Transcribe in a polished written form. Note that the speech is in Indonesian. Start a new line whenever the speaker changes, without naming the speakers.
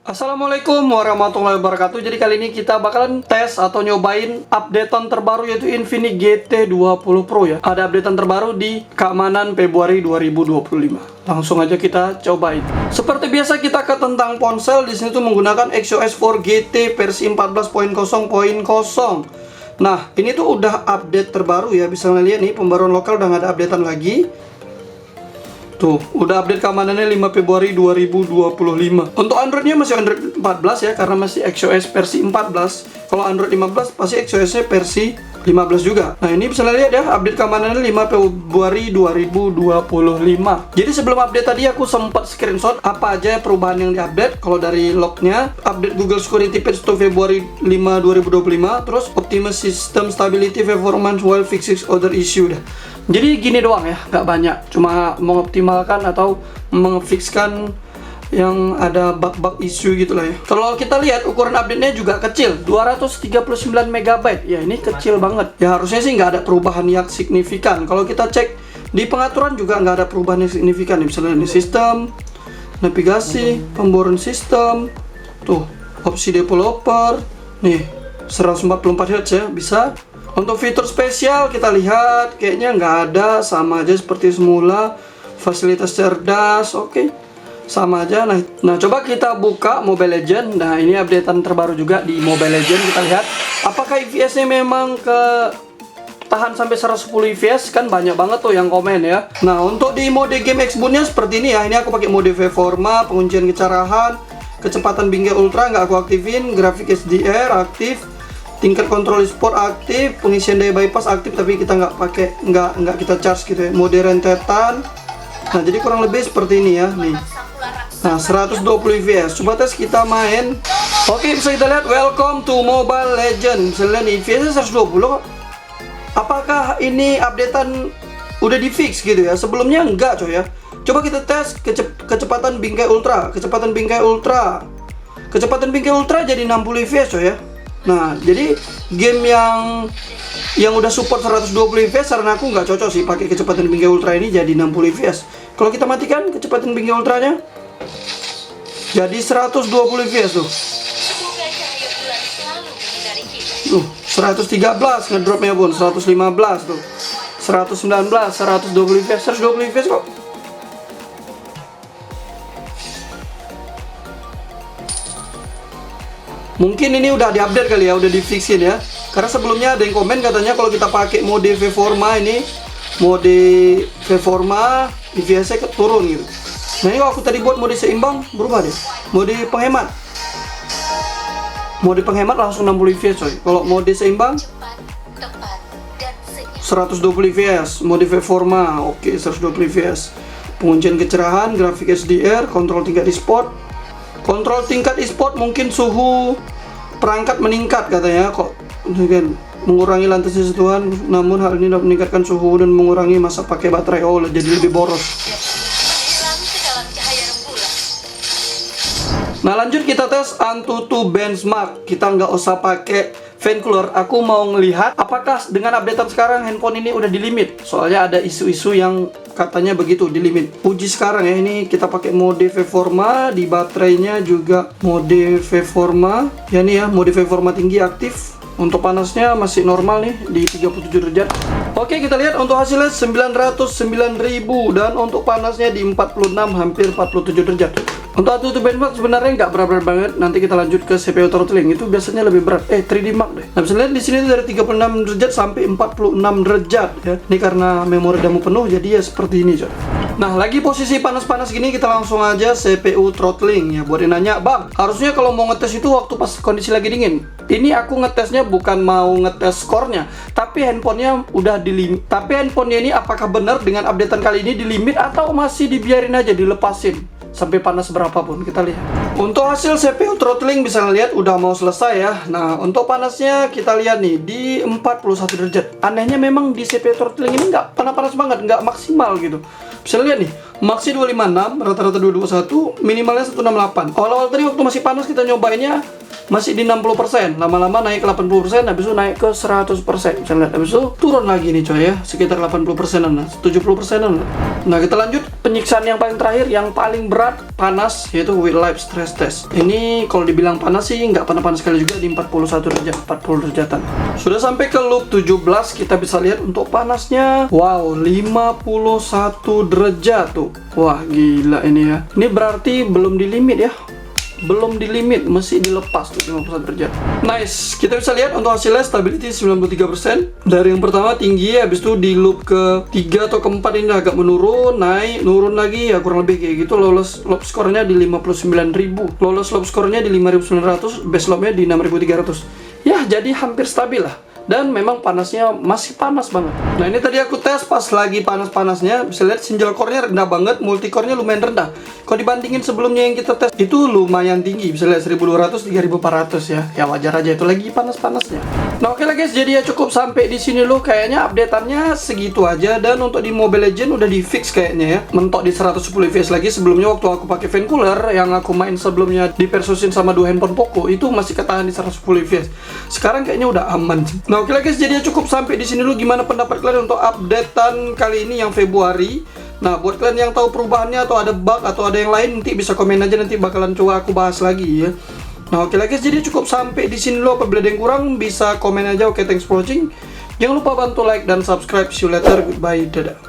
Assalamualaikum warahmatullahi wabarakatuh. Jadi kali ini kita bakalan tes atau nyobain updatean terbaru yaitu Infinix GT20 Pro ya. Ada updatean terbaru di keamanan Februari 2025. Langsung aja kita cobain. Seperti biasa kita ke tentang ponsel. Di sini tuh menggunakan XOS 4 GT versi 14.0.0. Nah, ini tuh udah update terbaru ya. Bisa ngeliat nih pembaruan lokal udah nggak ada updatean lagi. Tuh, udah update keamanannya 5 Februari 2025. Untuk Androidnya masih Android 14 ya, karena masih XOS versi 14. Kalau Android 15 pasti XOS-nya versi 15 juga. Nah, ini bisa lihat ya, update keamanannya 5 Februari 2025. Jadi sebelum update tadi aku sempat screenshot apa aja perubahan yang diupdate. Kalau dari lognya, update Google Security Patch to Februari 5 2025, terus optimize system stability performance while fixing other issue dah. Jadi gini doang ya, nggak banyak. Cuma mengoptimalkan atau mengfixkan yang ada bug-bug issue gitu lah ya. Kalau kita lihat ukuran update-nya juga kecil, 239 MB. Ya ini kecil banget. Ya harusnya sih nggak ada perubahan yang signifikan. Kalau kita cek di pengaturan juga nggak ada perubahan yang signifikan. Misalnya ini sistem, navigasi, pemboron sistem, tuh opsi developer, nih 144 Hz ya bisa. Untuk fitur spesial kita lihat kayaknya nggak ada, sama aja seperti semula. Fasilitas cerdas, oke, sama aja. Nah coba kita buka Mobile Legends. Nah ini updatean terbaru juga di Mobile Legends. Kita lihat apakah IPS-nya memang tahan sampai 110 IPS. Kan banyak banget tuh yang komen ya. Nah untuk di mode game Xbox-nya seperti ini ya. Ini aku pakai mode V-Forma, penguncian kecerahan, kecepatan bingkai ultra nggak aku aktifin, grafik HDR aktif, tingkat kontrol e-sport aktif, pengisian daya bypass aktif, tapi kita nggak pakai, nggak kita charge gitu ya. Mode rentetan. Nah jadi kurang lebih seperti ini ya nih. Nah 120 fps. Coba tes kita main. Oke, bisa kita lihat welcome to Mobile Legends. Bisa lihat nih fps 120. Apakah ini updatean udah di fix gitu ya? Sebelumnya enggak coy ya. Coba kita tes kecepatan bingkai ultra. Kecepatan bingkai ultra jadi 60 fps coy ya. Nah, jadi game yang udah support 120 fps karena aku nggak cocok sih pakai kecepatan bingkai ultra ini jadi 60 fps. Kalau kita matikan kecepatan bingkai ultranya jadi 120 fps tuh. 113 ngedropnya pun 115 tuh. 119, 120 fps, 120 fps kok. Mungkin ini udah diupdate kali ya, udah difixin ya. Karena sebelumnya ada yang komen katanya kalau kita pakai mode V-Forma ini, mode V-Forma IPS-nya turun gitu. Nah ini kalau aku tadi buat mode seimbang, berubah deh. Mode penghemat. Mode penghemat langsung 60 fps coy. Kalau mode seimbang 120 fps. Mode V-Forma, oke 120 fps. Penguncian kecerahan, grafik HDR, kontrol tingkat e-sport. Kontrol tingkat e-sport mungkin suhu perangkat meningkat katanya kok, kan mengurangi lantai sentuhan, namun hal ini dapat meningkatkan suhu dan mengurangi masa pakai baterai. Oh, jadi lebih boros. Nah lanjut kita tes Antutu benchmark. Kita nggak usah pakai fan cooler. Aku mau ngelihat apakah dengan updatean sekarang handphone ini udah di limit. Soalnya ada isu-isu yang katanya begitu di limit. Uji sekarang ya, ini kita pakai mode V-Forma, di baterainya juga mode V-Forma. Ya nih ya, mode V-Forma tinggi aktif. Untuk panasnya masih normal nih di 37 derajat. Oke, kita lihat untuk hasilnya 909.000 dan untuk panasnya di 46 hampir 47 derajat. Untuk Antutu benchmark sebenarnya nggak berat-berat banget. Nanti kita lanjut ke CPU throttling, itu biasanya lebih berat. 3D Mark deh. Nah, bisa lihat di sini dari 36 derajat sampai 46 derajat ya. Ini karena memori damu penuh jadi ya seperti ini coy. Nah, lagi posisi panas-panas gini kita langsung aja CPU throttling ya. Buat yang nanya, "Bang, harusnya kalau mau ngetes itu waktu pas kondisi lagi dingin." Ini aku ngetesnya bukan mau ngetes skornya, tapi handphonenya udah di limit. Tapi handphonenya ini apakah benar dengan updatean kali ini di limit atau masih dibiarin aja dilepasin sampai panas berapapun. Kita lihat. Untuk hasil CPU throttling bisa lihat udah mau selesai ya. Nah, untuk panasnya kita lihat nih di 41 derajat. Anehnya memang di CPU throttling ini nggak panas-panas banget, nggak maksimal gitu. Bisa lihat nih, Maxi 256, rata-rata 221, minimalnya 168. Awal-awal tadi waktu masih panas kita nyobainnya masih di 60%, lama-lama naik ke 80%, habis itu naik ke 100%. Bisa lihat, habis itu turun lagi nih coy ya, sekitar 80%-an, 70%-an. Nah, kita lanjut penyiksaan yang paling terakhir, yang paling berat, panas, yaitu with live stress test. Ini kalau dibilang panas sih nggak panas-panas sekali juga, di 41 derajat, 40 derajatan. Sudah sampai ke loop 17, kita bisa lihat untuk panasnya, wow, 51 derajat tuh. Wah, gila ini ya. Ini berarti belum di limit ya. Belum di limit, masih dilepas tuh 51 derajat. Nice, kita bisa lihat untuk hasilnya stability 93%. Dari yang pertama tinggi, habis itu di loop ke 3 atau ke 4 ini agak menurun, naik, nurun lagi ya, kurang lebih kayak gitu. Lolos lob skornya di 59.000, lolos lob skornya di 5.900, base lobnya di 6.300. Ya, jadi hampir stabil lah. Dan memang panasnya masih panas banget. Nah, ini tadi aku tes pas lagi panas-panasnya. Bisa lihat single core-nya rendah banget, multi core-nya lumayan rendah. Kalau dibandingin sebelumnya yang kita tes, itu lumayan tinggi. Bisa lihat 1200, 3400 ya. Ya wajar aja, itu lagi panas-panasnya. Nah, oke lah guys, jadi ya cukup sampai di sini loh. Kayaknya updateannya segitu aja. Dan untuk di Mobile Legends udah di fix kayaknya ya. Mentok di 110 fps lagi. Sebelumnya waktu aku pakai fan cooler, yang aku main sebelumnya di Persuasion sama 2 handphone Poco, itu masih ketahan di 110 fps. Sekarang kayaknya udah aman. Nah, oke lah guys, jadi cukup sampai di sini dulu. Gimana pendapat kalian untuk updatean kali ini yang Februari? Nah, buat kalian yang tahu perubahannya atau ada bug atau ada yang lain, nanti bisa komen aja, nanti bakalan coba aku bahas lagi ya. Nah, oke lah guys, jadi cukup sampai di sini dulu. Apabila ada yang kurang bisa komen aja. Oke, thanks for watching. Jangan lupa bantu like dan subscribe. See you later. Goodbye. Dadah.